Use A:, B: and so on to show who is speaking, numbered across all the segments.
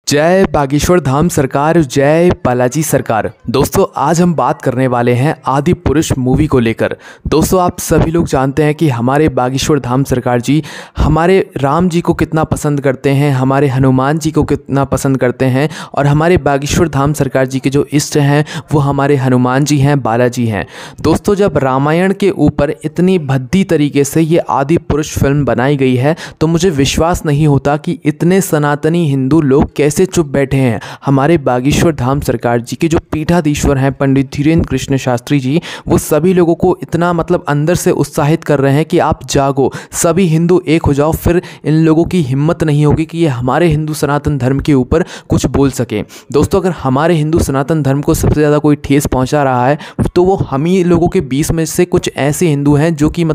A: जय बागेश्वर धाम सरकार, जय बालाजी सरकार। दोस्तों आज हम बात करने वाले हैं आदि पुरुष मूवी को लेकर। दोस्तों आप सभी लोग जानते हैं कि हमारे बागेश्वर धाम सरकार जी हमारे राम जी को कितना पसंद करते हैं, हमारे हनुमान जी को कितना पसंद करते हैं, और हमारे बागेश्वर धाम सरकार जी के जो इष्ट हैं वो हमारे हनुमान जी हैं, बालाजी हैं। दोस्तों जब रामायण के ऊपर इतनी भद्दी तरीके से ये आदि पुरुष फिल्म बनाई गई है तो मुझे विश्वास नहीं होता कि इतने सनातनी हिंदू लोग कैसे चुप बैठे हैं। हमारे बागेश्वर धाम सरकार जी के जो पीठाधीश्वर हैं पंडित धीरेन्द्र कृष्ण शास्त्री जी, वो सभी लोगों को इतना अंदर से उत्साहित कर रहे हैं कि आप जागो, सभी हिंदू एक हो जाओ। फिर इन लोगों की हिम्मत नहीं होगी कि ये हमारे हिंदू सनातन धर्म के ऊपर कुछ बोल सके। दोस्तों अगर हमारे हिंदू सनातन धर्म को सबसे ज़्यादा कोई ठेस पहुंचा रहा है तो वो हम ही लोगों के बीच में से कुछ ऐसे हिंदू हैं जो कि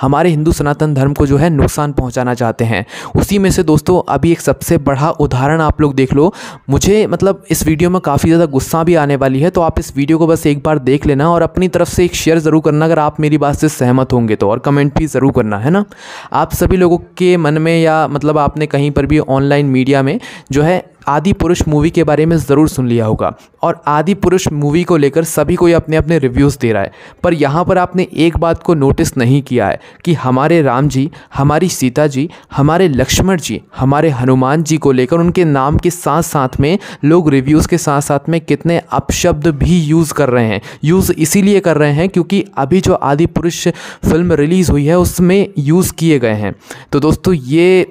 A: हमारे हिंदू सनातन धर्म को जो है नुकसान पहुंचाना चाहते हैं। उसी में से दोस्तों अभी एक सबसे बड़ा उदाहरण आप लोग देख लो। मुझे इस वीडियो में काफ़ी ज़्यादा गुस्सा भी आने वाली है, तो आप इस वीडियो को बस एक बार देख लेना और अपनी तरफ से एक शेयर ज़रूर करना अगर आप मेरी बात से सहमत होंगे तो, और कमेंट भी ज़रूर करना, है ना। आप सभी लोगों के मन में या आपने कहीं पर भी ऑनलाइन मीडिया में जो है आदि पुरुष मूवी के बारे में ज़रूर सुन लिया होगा, और आदि पुरुष मूवी को लेकर सभी कोई अपने अपने रिव्यूज़ दे रहा है। पर यहाँ पर आपने एक बात को नोटिस नहीं किया है कि हमारे राम जी, हमारी सीता जी, हमारे लक्ष्मण जी, हमारे हनुमान जी को लेकर उनके नाम के साथ साथ में लोग रिव्यूज़ के साथ साथ में कितने अपशब्द भी यूज़ कर रहे हैं। यूज़ इसीलिए कर रहे हैं क्योंकि अभी जो आदि पुरुष फिल्म रिलीज़ हुई है उसमें यूज़ किए गए हैं। तो दोस्तों ये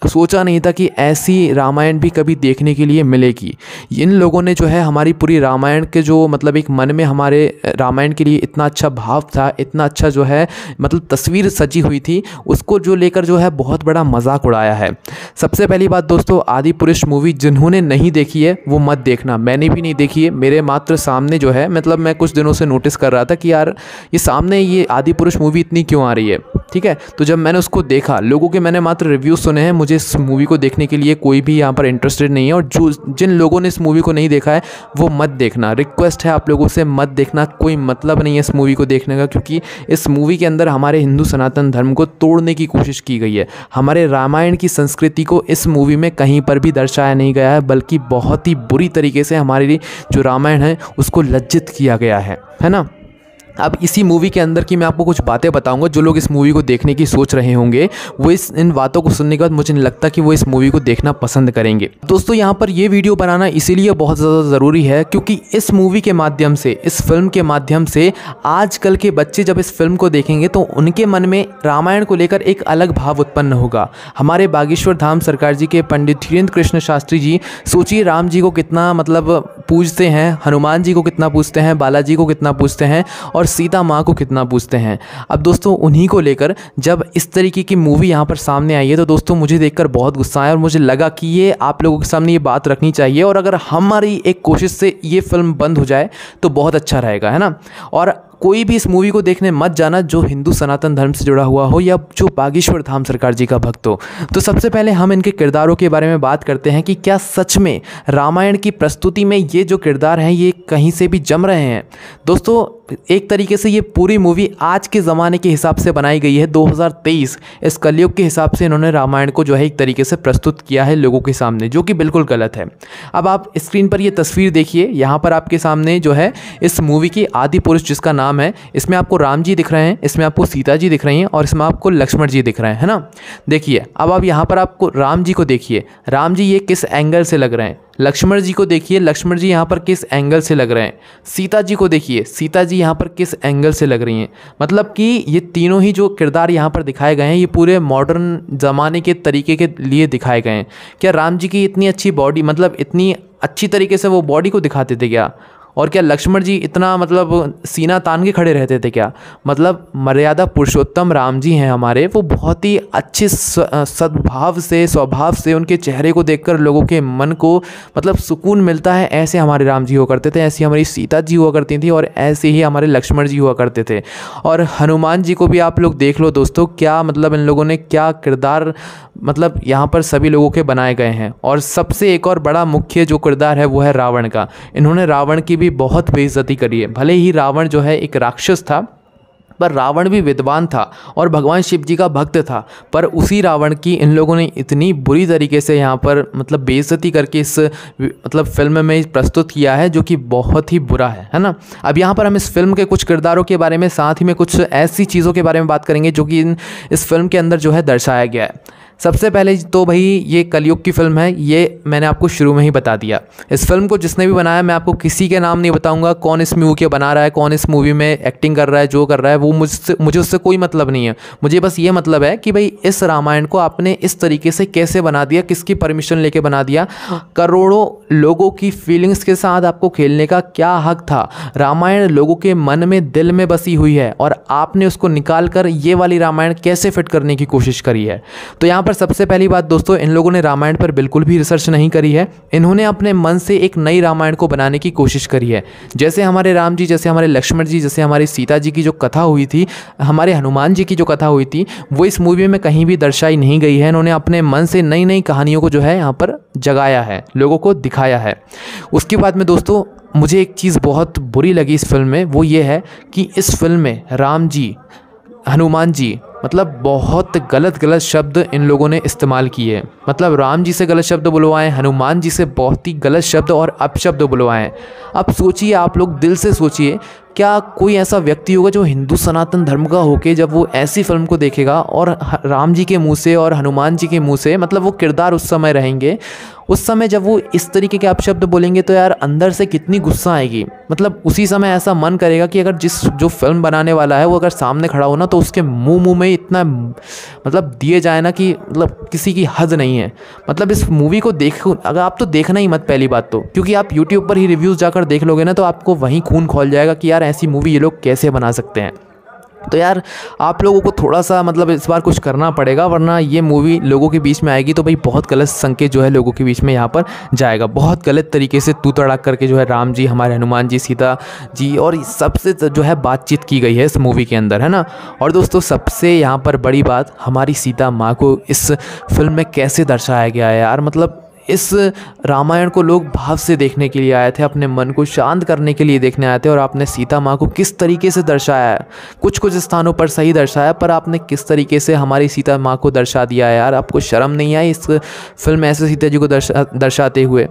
A: सोचा नहीं था कि ऐसी रामायण भी कभी देखने के लिए मिलेगी। इन लोगों ने जो है हमारी पूरी रामायण के जो एक मन में हमारे रामायण के लिए इतना अच्छा भाव था, इतना अच्छा जो है तस्वीर सजी हुई थी, उसको जो लेकर जो है बहुत बड़ा मजाक उड़ाया है। सबसे पहली बात दोस्तों, आदि पुरुष मूवी जिन्होंने नहीं देखी है वो मत देखना। मैंने भी नहीं देखी है, मेरे मात्र सामने जो है मैं कुछ दिनों से नोटिस कर रहा था कि यार ये सामने ये आदि पुरुष मूवी इतनी क्यों आ रही है, ठीक है। तो जब मैंने उसको देखा, लोगों के मैंने मात्र रिव्यूज़ सुने हैं, मुझे इस मूवी को देखने के लिए कोई भी यहाँ पर इंटरेस्टेड नहीं है। और जिन लोगों ने इस मूवी को नहीं देखा है वो मत देखना, रिक्वेस्ट है आप लोगों से, मत देखना। कोई मतलब नहीं है इस मूवी को देखने का, क्योंकि इस मूवी के अंदर हमारे हिंदू सनातन धर्म को तोड़ने की कोशिश की गई है। हमारे रामायण की संस्कृति को इस मूवी में कहीं पर भी दर्शाया नहीं गया है, बल्कि बहुत ही बुरी तरीके से हमारी जो रामायण है उसको लज्जित किया गया है ना। अब इसी मूवी के अंदर की मैं आपको कुछ बातें बताऊंगा। जो लोग इस मूवी को देखने की सोच रहे होंगे वो इन बातों को सुनने के बाद मुझे नहीं लगता कि वो इस मूवी को देखना पसंद करेंगे। दोस्तों यहाँ पर ये वीडियो बनाना इसीलिए बहुत ज़्यादा ज़रूरी है क्योंकि इस मूवी के माध्यम से, इस फिल्म के माध्यम से आजकल के बच्चे जब इस फिल्म को देखेंगे तो उनके मन में रामायण को लेकर एक अलग भाव उत्पन्न होगा। हमारे बागेश्वर धाम सरकार जी के पंडित धीरेन्द्र कृष्ण शास्त्री जी, सोचिए राम जी को कितना पूजते हैं, हनुमान जी को कितना पूजते हैं, बालाजी को कितना पूजते हैं, और सीता माँ को कितना पूछते हैं। अब दोस्तों उन्हीं को लेकर जब इस तरीके की मूवी यहाँ पर सामने आई है तो दोस्तों मुझे देखकर बहुत गुस्सा आया और मुझे लगा कि ये आप लोगों के सामने ये बात रखनी चाहिए, और अगर हमारी एक कोशिश से ये फिल्म बंद हो जाए तो बहुत अच्छा रहेगा, है ना। और कोई भी इस मूवी को देखने मत जाना जो हिंदू सनातन धर्म से जुड़ा हुआ हो या जो बागेश्वर धाम सरकार जी का भक्त हो। तो सबसे पहले हम इनके किरदारों के बारे में बात करते हैं कि क्या सच में रामायण की प्रस्तुति में ये जो किरदार हैं ये कहीं से भी जम रहे हैं। दोस्तों एक तरीके से ये पूरी मूवी आज के ज़माने के हिसाब से बनाई गई है, 2023 इस कलयुग के हिसाब से इन्होंने रामायण को जो है एक तरीके से प्रस्तुत किया है लोगों के सामने, जो कि बिल्कुल गलत है। अब आप स्क्रीन पर ये तस्वीर देखिए, यहाँ पर आपके सामने जो है इस मूवी की आदि पुरुष जिसका नाम है, इसमें आपको राम जी दिख रहे हैं, इसमें आपको सीता जी दिख रही हैं, और इसमें आपको लक्ष्मण जी दिख रहे हैं, है ना। देखिए अब आप यहाँ पर आपको राम जी को देखिए, राम जी ये किस एंगल से लग रहे हैं। लक्ष्मण जी को देखिए, लक्ष्मण जी यहाँ पर किस एंगल से लग रहे हैं। सीता जी को देखिए, सीता जी यहाँ पर किस एंगल से लग रही हैं। कि ये तीनों ही जो किरदार यहाँ पर दिखाए गए हैं ये पूरे मॉडर्न ज़माने के तरीके के लिए दिखाए गए हैं। क्या राम जी की इतनी अच्छी बॉडी, इतनी अच्छी तरीके से वो बॉडी को दिखाते थे क्या? और क्या लक्ष्मण जी इतना सीना तान के खड़े रहते थे क्या? मर्यादा पुरुषोत्तम राम जी हैं हमारे, वो बहुत ही अच्छे सद्भाव से, स्वभाव से, उनके चेहरे को देखकर लोगों के मन को सुकून मिलता है। ऐसे हमारे राम जी हुआ करते थे, ऐसी हमारी सीता जी हुआ करती थी, और ऐसे ही हमारे लक्ष्मण जी हुआ करते थे। और हनुमान जी को भी आप लोग देख लो दोस्तों, क्या इन लोगों ने क्या किरदार यहाँ पर सभी लोगों के बनाए गए हैं। और सबसे एक और बड़ा मुख्य जो किरदार है वो है रावण का। इन्होंने रावण की भी बहुत बेइज्जती करी है। भले ही रावण जो है एक राक्षस था, पर रावण भी विद्वान था और भगवान शिव जी का भक्त था, पर उसी रावण की इन लोगों ने इतनी बुरी तरीके से यहाँ पर मतलब बेइज्जती करके इस मतलब फिल्म में प्रस्तुत किया है, जो कि बहुत ही बुरा है ना। अब यहाँ पर हम इस फिल्म के कुछ किरदारों के बारे में, साथ ही में कुछ ऐसी चीज़ों के बारे में बात करेंगे जो कि इस फिल्म के अंदर जो है दर्शाया गया है। सबसे पहले तो भाई ये कलयुग की फिल्म है, ये मैंने आपको शुरू में ही बता दिया। इस फिल्म को जिसने भी बनाया, मैं आपको किसी के नाम नहीं बताऊंगा, कौन इस मूवी के बना रहा है, कौन इस मूवी में एक्टिंग कर रहा है, जो कर रहा है वो मुझे उससे कोई मतलब नहीं है। मुझे बस ये मतलब है कि भाई इस रामायण को आपने इस तरीके से कैसे बना दिया, किसकी परमिशन लेके बना दिया, करोड़ों लोगों की फीलिंग्स के साथ आपको खेलने का क्या हक था। रामायण लोगों के मन में, दिल में बसी हुई है और आपने उसको निकाल कर ये वाली रामायण कैसे फिट करने की कोशिश करी है। तो यहाँ पर सबसे पहली बात दोस्तों, इन लोगों ने रामायण पर बिल्कुल भी रिसर्च नहीं करी है। इन्होंने अपने मन से एक नई रामायण को बनाने की कोशिश करी है। जैसे हमारे राम जी, जैसे हमारे लक्ष्मण जी, जैसे हमारी सीता जी की जो कथा हुई थी, हमारे हनुमान जी की जो कथा हुई थी, वो इस मूवी में कहीं भी दर्शाई नहीं गई है। इन्होंने अपने मन से नई नई कहानियों को जो है यहाँ पर जगाया है, लोगों को दिखाया है। उसके बाद में दोस्तों मुझे एक चीज़ बहुत बुरी लगी इस फिल्म में, वो ये है कि इस फिल्म में राम जी, हनुमान जी, मतलब बहुत गलत शब्द इन लोगों ने इस्तेमाल किए। मतलब राम जी से गलत शब्द बुलवाएं, हनुमान जी से बहुत ही गलत शब्द और अपशब्द बुलवाएं। अब सोचिए, आप लोग दिल से सोचिए, क्या कोई ऐसा व्यक्ति होगा जो हिंदू सनातन धर्म का होके जब वो ऐसी फिल्म को देखेगा और राम जी के मुंह से और हनुमान जी के मुंह से, मतलब वो किरदार उस समय रहेंगे, उस समय जब वो इस तरीके के अपशब्द बोलेंगे तो यार अंदर से कितनी गुस्सा आएगी। मतलब उसी समय ऐसा मन करेगा कि अगर जो फिल्म बनाने वाला है वो अगर सामने खड़ा हो ना, तो उसके मुंह में इतना मतलब दिए जाए ना कि मतलब किसी की हद नहीं है। मतलब इस मूवी को देखो, अगर आप तो देखना ही मत पहली बात तो, क्योंकि आप यूट्यूब पर ही रिव्यूज़ जाकर देख लोगे ना तो आपको वहीं खून खौल जाएगा कि यार ऐसी मूवी ये लोग कैसे बना सकते हैं। तो यार आप लोगों को थोड़ा सा मतलब इस बार कुछ करना पड़ेगा, वरना ये मूवी लोगों के बीच में आएगी तो भाई बहुत गलत संकेत जो है लोगों के बीच में यहाँ पर जाएगा। बहुत गलत तरीके से तू तड़ाक करके जो है राम जी, हमारे हनुमान जी, सीता जी और सबसे जो है बातचीत की गई है इस मूवी के अंदर, है ना। और दोस्तों सबसे यहाँ पर बड़ी बात, हमारी सीता माँ को इस फिल्म में कैसे दर्शाया गया है यार। मतलब इस रामायण को लोग भाव से देखने के लिए आए थे, अपने मन को शांत करने के लिए देखने आए थे, और आपने सीता माँ को किस तरीके से दर्शाया है। कुछ कुछ स्थानों पर सही दर्शाया, पर आपने किस तरीके से हमारी सीता माँ को दर्शा दिया है यार। आपको शर्म नहीं आई इस फिल्म में ऐसे सीता जी को दर्शाते हुए।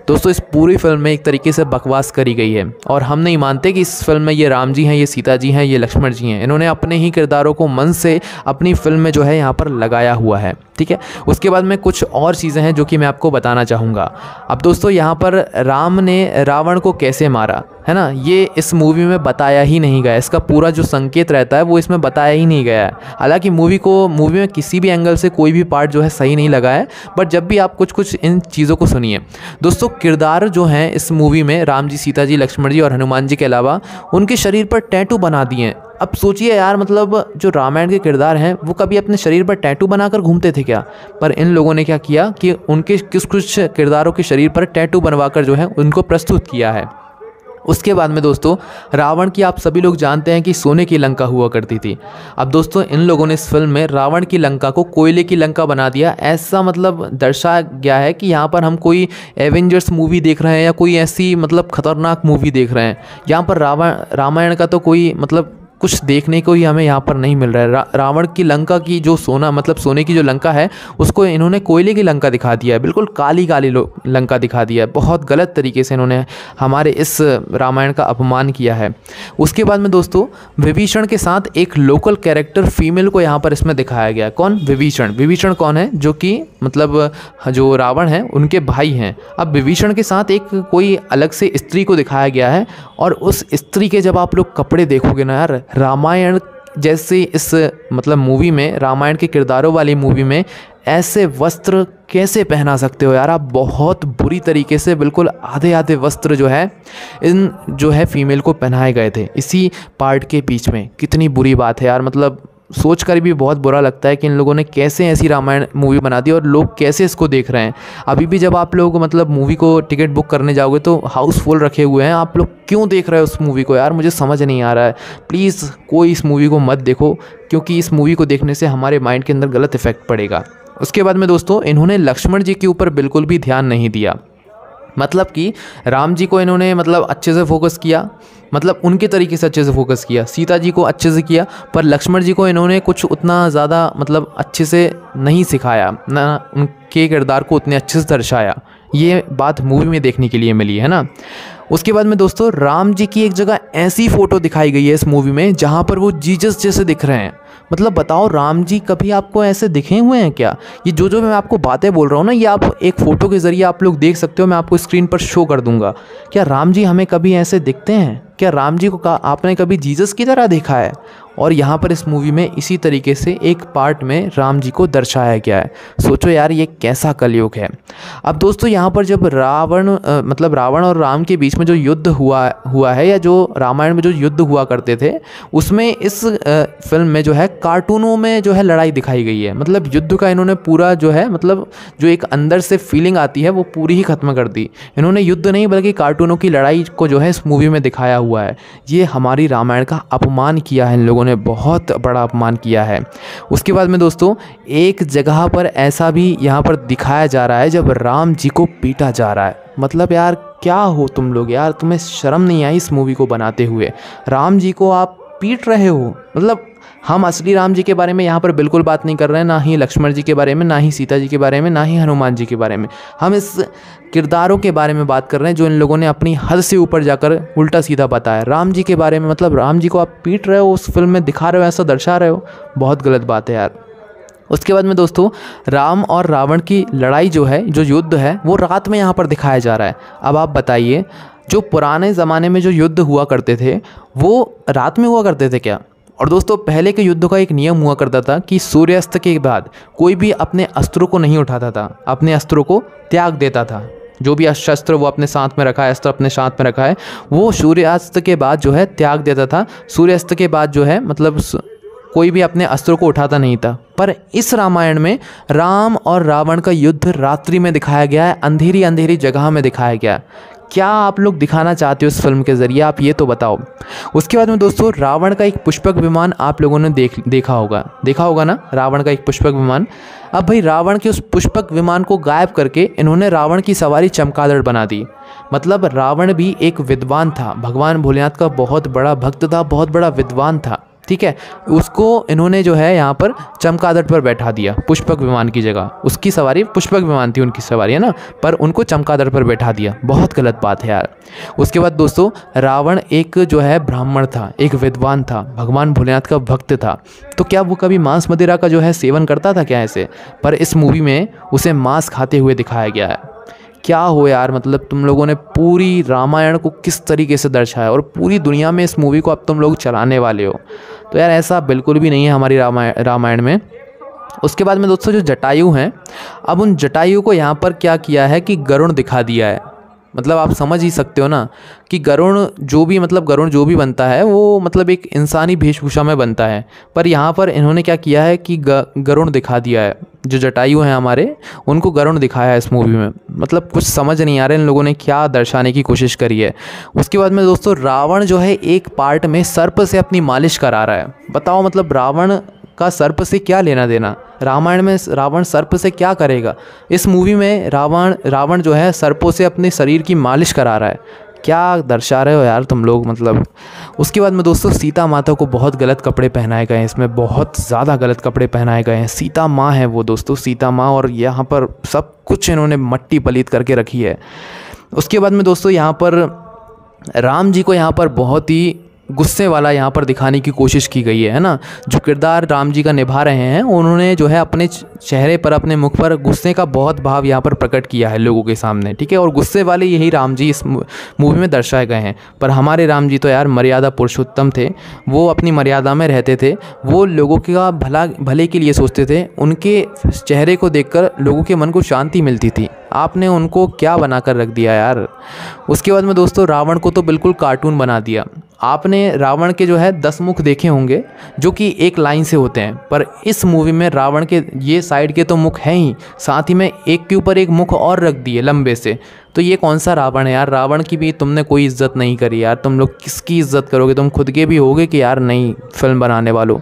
A: दोस्तों इस पूरी फिल्म में एक तरीके से बकवास करी गई है, और हम नहीं मानते कि इस फिल्म में ये राम जी हैं, ये सीता जी हैं, ये लक्ष्मण जी हैं। इन्होंने अपने ही किरदारों को मन से अपनी फिल्म में जो है यहाँ पर लगाया हुआ है, ठीक है। उसके बाद में कुछ और चीज़ें हैं जो कि मैं आपको बताना चाहूँगा। अब दोस्तों यहाँ पर राम ने रावण को कैसे मारा, है ना, ये इस मूवी में बताया ही नहीं गया। इसका पूरा जो संकेत रहता है वो इसमें बताया ही नहीं गया है। हालांकि मूवी में किसी भी एंगल से कोई भी पार्ट जो है सही नहीं लगा है, बट जब भी आप कुछ इन चीज़ों को सुनिए दोस्तों, किरदार जो हैं इस मूवी में राम जी, सीता जी, लक्ष्मण जी और हनुमान जी के अलावा उनके शरीर पर टैटू बना दिए हैं। अब सोचिए यार, मतलब जो रामायण के किरदार हैं वो कभी अपने शरीर पर टैटू बनाकर घूमते थे क्या? पर इन लोगों ने क्या किया कि उनके कुछ किरदारों के शरीर पर टैटू बनवाकर जो है उनको प्रस्तुत किया है। उसके बाद में दोस्तों रावण की आप सभी लोग जानते हैं कि सोने की लंका हुआ करती थी। अब दोस्तों इन लोगों ने इस फिल्म में रावण की लंका को कोयले की लंका बना दिया। ऐसा मतलब दर्शाया गया है कि यहाँ पर हम कोई एवेंजर्स मूवी देख रहे हैं या कोई ऐसी मतलब खतरनाक मूवी देख रहे हैं। यहाँ पर रामायण का तो कोई मतलब कुछ देखने को ही हमें यहाँ पर नहीं मिल रहा है। रावण की लंका की जो सोने की जो लंका है उसको इन्होंने कोयले की लंका दिखा दिया है, बिल्कुल काली काली लंका दिखा दिया है। बहुत गलत तरीके से इन्होंने हमारे इस रामायण का अपमान किया है। उसके बाद में दोस्तों विभीषण के साथ एक लोकल कैरेक्टर फीमेल को यहाँ पर इसमें दिखाया गया है। कौन? विभीषण। विभीषण कौन है? जो कि मतलब जो रावण है उनके भाई हैं। अब विभीषण के साथ एक कोई अलग से स्त्री को दिखाया गया है, और उस स्त्री के जब आप लोग कपड़े देखोगे ना यार, रामायण जैसे इस मतलब मूवी में, रामायण के किरदारों वाली मूवी में ऐसे वस्त्र कैसे पहना सकते हो यार आप? बहुत बुरी तरीके से बिल्कुल आधे आधे वस्त्र जो है इन जो है फीमेल को पहनाए गए थे इसी पार्ट के बीच में। कितनी बुरी बात है यार। मतलब सोच कर भी बहुत बुरा लगता है कि इन लोगों ने कैसे ऐसी रामायण मूवी बना दी और लोग कैसे इसको देख रहे हैं। अभी भी जब आप लोग मतलब मूवी को टिकट बुक करने जाओगे तो हाउसफुल रखे हुए हैं। आप लोग क्यों देख रहे हो उस मूवी को यार? मुझे समझ नहीं आ रहा है। प्लीज़ कोई इस मूवी को मत देखो, क्योंकि इस मूवी को देखने से हमारे माइंड के अंदर गलत इफेक्ट पड़ेगा। उसके बाद में दोस्तों इन्होंने लक्ष्मण जी के ऊपर बिल्कुल भी ध्यान नहीं दिया। मतलब कि राम जी को इन्होंने मतलब अच्छे से फोकस किया, मतलब उनके तरीके से अच्छे से फोकस किया, सीता जी को अच्छे से किया, पर लक्ष्मण जी को इन्होंने कुछ उतना ज़्यादा मतलब अच्छे से नहीं सिखाया, ना उनके किरदार को उतने अच्छे से दर्शाया। ये बात मूवी में देखने के लिए मिली है ना। उसके बाद में दोस्तों राम जी की एक जगह ऐसी फ़ोटो दिखाई गई है इस मूवी में जहाँ पर वो जीसस जैसे दिख रहे हैं। मतलब बताओ, राम जी कभी आपको ऐसे दिखे हुए हैं क्या? ये जो मैं आपको बातें बोल रहा हूँ ना, ये आप एक फ़ोटो के ज़रिए आप लोग देख सकते हो, मैं आपको स्क्रीन पर शो कर दूंगा। क्या राम जी हमें कभी ऐसे दिखते हैं? क्या राम जी को आपने कभी जीसस की तरह देखा है? और यहाँ पर इस मूवी में इसी तरीके से एक पार्ट में राम जी को दर्शाया गया है। सोचो यार, ये कैसा कलयुग है। अब दोस्तों यहाँ पर जब मतलब रावण और राम के बीच में जो युद्ध हुआ है, या जो रामायण में जो युद्ध हुआ करते थे, उसमें इस फिल्म में जो है कार्टूनों में जो है लड़ाई दिखाई गई है। मतलब युद्ध का इन्होंने पूरा जो है मतलब जो एक अंदर से फीलिंग आती है वो पूरी ही ख़त्म कर दी। इन्होंने युद्ध नहीं बल्कि कार्टूनों की लड़ाई को जो है इस मूवी में दिखाया हुआ है। ये हमारी रामायण का अपमान किया है इन लोगों ने, बहुत बड़ा अपमान किया है। उसके बाद में दोस्तों एक जगह पर ऐसा भी यहाँ पर दिखाया जा रहा है जब राम जी को पीटा जा रहा है। मतलब यार क्या हो तुम लोग यार, तुम्हें शर्म नहीं आई इस मूवी को बनाते हुए? राम जी को आप पीट रहे हो। मतलब हम असली राम जी के बारे में यहाँ पर बिल्कुल बात नहीं कर रहे हैं, ना ही लक्ष्मण जी के बारे में, ना ही सीता जी के बारे में, ना ही हनुमान जी के बारे में। हम इस किरदारों के बारे में बात कर रहे हैं जो इन लोगों ने अपनी हद से ऊपर जाकर उल्टा सीधा बताया राम जी के बारे में। मतलब राम जी को आप पीट रहे हो, उस फिल्म में दिखा रहे हो, ऐसा दर्शा रहे हो, बहुत गलत बात है यार। उसके बाद में दोस्तों राम और रावण की लड़ाई जो है, जो युद्ध है, वो रात में यहाँ पर दिखाया जा रहा है। अब आप बताइए, जो पुराने ज़माने में जो युद्ध हुआ करते थे वो रात में हुआ करते थे क्या? और दोस्तों पहले के युद्ध का एक नियम हुआ करता था कि सूर्यास्त के बाद कोई भी अपने अस्त्रों को नहीं उठाता था, अपने अस्त्रों को त्याग देता था। जो भी शस्त्र वो अपने साथ में रखा है, अस्त्र अपने साथ में रखा है, वो सूर्यास्त के बाद जो है त्याग देता था। सूर्यास्त के बाद जो है मतलब कोई भी अपने अस्त्रों को उठाता नहीं था। पर इस रामायण में राम और रावण का युद्ध रात्रि में दिखाया गया है, अंधेरी अंधेरी जगह में दिखाया गया। क्या आप लोग दिखाना चाहते हो इस फिल्म के ज़रिए, आप ये तो बताओ। उसके बाद में दोस्तों रावण का एक पुष्पक विमान आप लोगों ने देखा होगा ना, रावण का एक पुष्पक विमान। अब भाई रावण के उस पुष्पक विमान को गायब करके इन्होंने रावण की सवारी चमगादड़ बना दी। मतलब रावण भी एक विद्वान था, भगवान भोलेनाथ का बहुत बड़ा भक्त था, बहुत बड़ा विद्वान था, ठीक है। उसको इन्होंने जो है यहाँ पर चमगादड़ पर बैठा दिया पुष्पक विमान की जगह। उसकी सवारी पुष्पक विमान थी, उनकी सवारी है ना, पर उनको चमगादड़ पर बैठा दिया। बहुत गलत बात है यार। उसके बाद दोस्तों रावण एक जो है ब्राह्मण था, एक विद्वान था, भगवान भोलेनाथ का भक्त था। तो क्या वो कभी मांस मदिरा का जो है सेवन करता था क्या ऐसे? पर इस मूवी में उसे मांस खाते हुए दिखाया गया है। क्या हो यार, मतलब तुम लोगों ने पूरी रामायण को किस तरीके से दर्शाया और पूरी दुनिया में इस मूवी को अब तुम लोग चलाने वाले हो। तो यार ऐसा बिल्कुल भी नहीं है हमारी रामायण में। उसके बाद में दोस्तों जो जटायु हैं, अब उन जटायु को यहाँ पर क्या किया है कि गरुण दिखा दिया है। मतलब आप समझ ही सकते हो ना कि गरुण जो भी बनता है वो मतलब एक इंसानी वेशभूषा में बनता है। पर यहाँ पर इन्होंने क्या किया है कि गरुण दिखा दिया है। जो जटायु हैं हमारे, उनको गरुण दिखाया है इस मूवी में। मतलब कुछ समझ नहीं आ रहा है इन लोगों ने क्या दर्शाने की कोशिश करी है। उसके बाद में दोस्तों रावण जो है एक पार्ट में सर्प से अपनी मालिश करा रहा है। बताओ मतलब रावण का सर्प से क्या लेना देना? रामायण में रावण सर्प से क्या करेगा? इस मूवी में रावण जो है सर्पों से अपने शरीर की मालिश करा रहा है। क्या दर्शा रहे हो यार तुम लोग मतलब। उसके बाद में दोस्तों सीता माता को बहुत गलत कपड़े पहनाए गए हैं इसमें, बहुत ज़्यादा गलत कपड़े पहनाए गए हैं। सीता माँ है वो दोस्तों, सीता माँ, और यहाँ पर सब कुछ इन्होंने मट्टी पलीत करके रखी है। उसके बाद में दोस्तों यहाँ पर राम जी को यहाँ पर बहुत ही गुस्से वाला यहाँ पर दिखाने की कोशिश की गई है ना। जो किरदार राम जी का निभा रहे हैं उन्होंने जो है अपने चेहरे पर, अपने मुख पर गुस्से का बहुत भाव यहाँ पर प्रकट किया है लोगों के सामने, ठीक है। और गुस्से वाले यही राम जी इस मूवी में दर्शाए गए हैं। पर हमारे राम जी तो यार मर्यादा पुरुषोत्तम थे, वो अपनी मर्यादा में रहते थे, वो लोगों का भले के लिए सोचते थे। उनके चेहरे को देखकर लोगों के मन को शांति मिलती थी। आपने उनको क्या बनाकर रख दिया यार। उसके बाद में दोस्तों रावण को तो बिल्कुल कार्टून बना दिया। आपने रावण के जो है 10 मुख देखे होंगे जो कि एक लाइन से होते हैं, पर इस मूवी में रावण के ये साइड के तो मुख हैं ही, साथ ही में एक के ऊपर एक मुख और रख दिए लंबे से। तो ये कौन सा रावण है यार? रावण की भी तुमने कोई इज्जत नहीं करी यार। तुम लोग किसकी इज्जत करोगे? तुम खुद के भी होगे कि यार नहीं फिल्म बनाने वालों।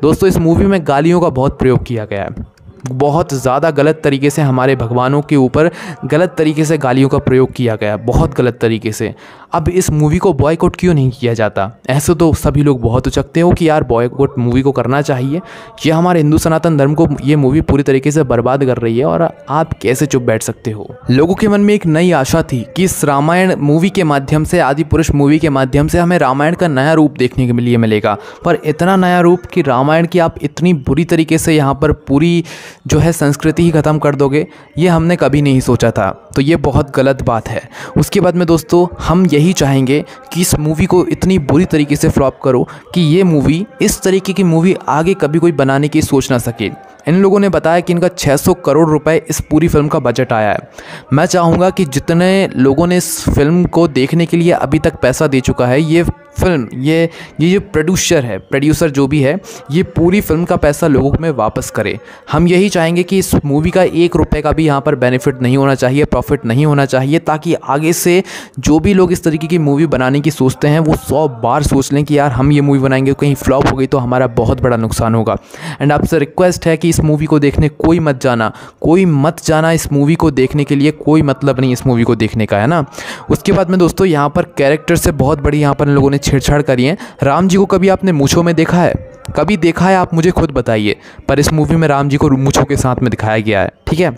A: दोस्तों इस मूवी में गालियों का बहुत प्रयोग किया गया है, बहुत ज़्यादा गलत तरीके से हमारे भगवानों के ऊपर गलत तरीके से गालियों का प्रयोग किया गया, बहुत गलत तरीके से। अब इस मूवी को बॉयकॉट क्यों नहीं किया जाता? ऐसे तो सभी लोग बहुत उचकते हो कि यार बॉयकॉट मूवी को करना चाहिए, ये हमारे हिंदू सनातन धर्म को ये मूवी पूरी तरीके से बर्बाद कर रही है, और आप कैसे चुप बैठ सकते हो? लोगों के मन में एक नई आशा थी कि इस रामायण मूवी के माध्यम से, आदि पुरुष मूवी के माध्यम से हमें रामायण का नया रूप देखने के लिए मिलेगा, पर इतना नया रूप कि रामायण की आप इतनी बुरी तरीके से यहाँ पर पूरी जो है संस्कृति ही ख़त्म कर दोगे, ये हमने कभी नहीं सोचा था। तो ये बहुत गलत बात है। उसके बाद में दोस्तों हम यही चाहेंगे कि इस मूवी को इतनी बुरी तरीके से फ्लॉप करो कि ये मूवी, इस तरीके की मूवी आगे कभी कोई बनाने की सोच ना सके। इन लोगों ने बताया कि इनका 600 करोड़ रुपए इस पूरी फिल्म का बजट आया है। मैं चाहूँगा कि जितने लोगों ने इस फिल्म को देखने के लिए अभी तक पैसा दे चुका है, ये फिल्म, ये जो प्रोड्यूसर जो भी है, ये पूरी फिल्म का पैसा लोगों में वापस करे। हम यही चाहेंगे कि इस मूवी का 1 रुपये का भी यहाँ पर बेनिफिट नहीं होना चाहिए, प्रॉफिट नहीं होना चाहिए, ताकि आगे से जो भी लोग इस तरीके की मूवी बनाने की सोचते हैं वो 100 बार सोच लें कि यार हम ये मूवी बनाएंगे, कहीं फ्लॉप हो गई तो हमारा बहुत बड़ा नुकसान होगा। एंड आपसे रिक्वेस्ट है कि इस मूवी को देखने कोई मत जाना इस मूवी को देखने के लिए, कोई मतलब नहीं इस मूवी को देखने का, है ना। उसके बाद में दोस्तों यहाँ पर कैरेक्टर से बहुत बड़ी यहाँ पर लोगों ने छेड़छाड़ करी है। राम जी को कभी आपने मूंछों में देखा है? कभी देखा है? आप मुझे खुद बताइए। पर इस मूवी में राम जी को मूंछों के साथ में दिखाया गया है, ठीक है।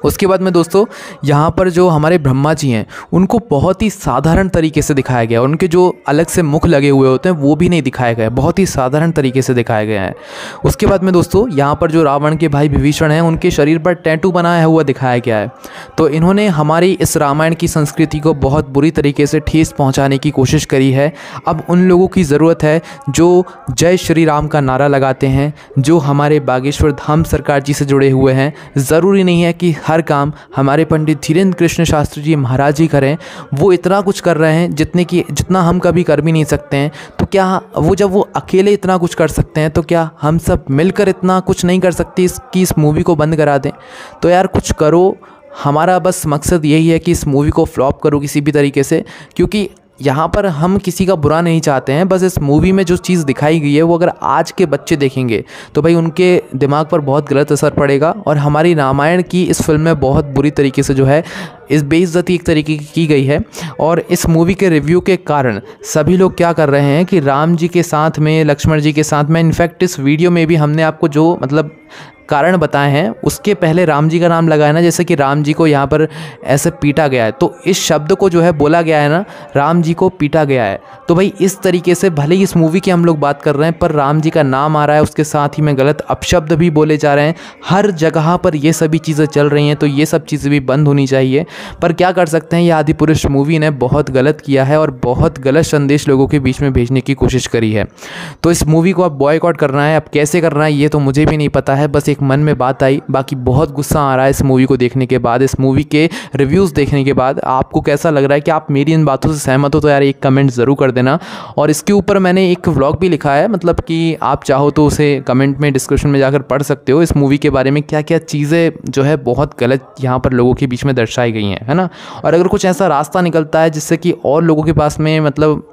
A: उसके बाद में दोस्तों यहाँ पर जो हमारे ब्रह्मा जी हैं उनको बहुत ही साधारण तरीके से दिखाया गया, उनके जो अलग से मुख लगे हुए होते हैं वो भी नहीं दिखाए गए, बहुत ही साधारण तरीके से दिखाए गए हैं। उसके बाद में दोस्तों यहाँ पर जो रावण के भाई विभीषण हैं उनके शरीर पर टैटू बनाया हुआ दिखाया गया है। तो इन्होंने हमारी इस रामायण की संस्कृति को बहुत बुरी तरीके से ठेस पहुँचाने की कोशिश करी है। अब उन लोगों की ज़रूरत है जो जय श्री राम का नारा लगाते हैं, जो हमारे बागेश्वर धाम सरकार जी से जुड़े हुए हैं। ज़रूरी नहीं है कि हर काम हमारे पंडित धीरेन्द्र कृष्ण शास्त्री जी महाराज जी करें, वो इतना कुछ कर रहे हैं जितना हम कभी कर भी नहीं सकते हैं। तो क्या वो, जब वो अकेले इतना कुछ कर सकते हैं, तो क्या हम सब मिलकर इतना कुछ नहीं कर सकते कि इस मूवी को बंद करा दें? तो यार कुछ करो। हमारा बस मकसद यही है कि इस मूवी को फ्लॉप करो किसी भी तरीके से, क्योंकि यहाँ पर हम किसी का बुरा नहीं चाहते हैं। बस इस मूवी में जो चीज़ दिखाई गई है वो अगर आज के बच्चे देखेंगे तो भाई उनके दिमाग पर बहुत गलत असर पड़ेगा, और हमारी रामायण की इस फिल्म में बहुत बुरी तरीके से जो है इस बेइज्जती एक तरीके की गई है। और इस मूवी के रिव्यू के कारण सभी लोग क्या कर रहे हैं कि राम जी के साथ में, लक्ष्मण जी के साथ में, इनफैक्ट इस वीडियो में भी हमने आपको जो मतलब कारण बताए हैं उसके पहले राम जी का नाम लगाया ना, जैसे कि राम जी को यहाँ पर ऐसे पीटा गया है, तो इस शब्द को जो है बोला गया है ना, राम जी को पीटा गया है। तो भाई इस तरीके से भले ही इस मूवी की हम लोग बात कर रहे हैं, पर राम जी का नाम आ रहा है, उसके साथ ही में गलत अपशब्द भी बोले जा रहे हैं। हर जगह पर ये सभी चीज़ें चल रही हैं, तो ये सब चीज़ें भी बंद होनी चाहिए। पर क्या कर सकते हैं, ये आदि पुरुष मूवी ने बहुत गलत किया है और बहुत गलत संदेश लोगों के बीच में भेजने की कोशिश करी है। तो इस मूवी को अब बॉयकॉट करना है। अब कैसे करना है ये तो मुझे भी नहीं पता है, बस एक मन में बात आई। बाकी बहुत गुस्सा आ रहा है इस मूवी को देखने के बाद, इस मूवी के रिव्यूज़ देखने के बाद। आपको कैसा लग रहा है? कि आप मेरी इन बातों से सहमत हो तो यार एक कमेंट ज़रूर कर देना। और इसके ऊपर मैंने एक व्लॉग भी लिखा है, मतलब कि आप चाहो तो उसे कमेंट में, डिस्क्रिप्शन में जाकर पढ़ सकते हो। इस मूवी के बारे में क्या क्या चीज़ें जो है बहुत गलत यहाँ पर लोगों के बीच में दर्शाई गई हैं, है ना। और अगर कुछ ऐसा रास्ता निकलता है जिससे कि और लोगों के पास में मतलब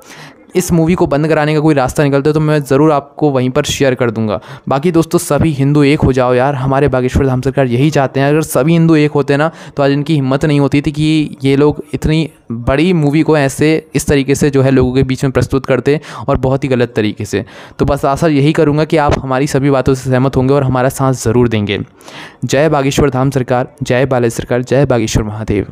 A: इस मूवी को बंद कराने का कोई रास्ता निकलता है, तो मैं ज़रूर आपको वहीं पर शेयर कर दूंगा। बाकी दोस्तों सभी हिंदू एक हो जाओ यार, हमारे बागेश्वर धाम सरकार यही चाहते हैं। अगर सभी हिंदू एक होते ना तो आज इनकी हिम्मत नहीं होती थी कि ये लोग इतनी बड़ी मूवी को ऐसे इस तरीके से जो है लोगों के बीच में प्रस्तुत करते, और बहुत ही गलत तरीके से। तो बस आशा यही करूँगा कि आप हमारी सभी बातों से सहमत होंगे और हमारा साथ ज़रूर देंगे। जय बागेश्वर धाम सरकार, जय बालेश्वर सरकार, जय बागेश्वर महादेव।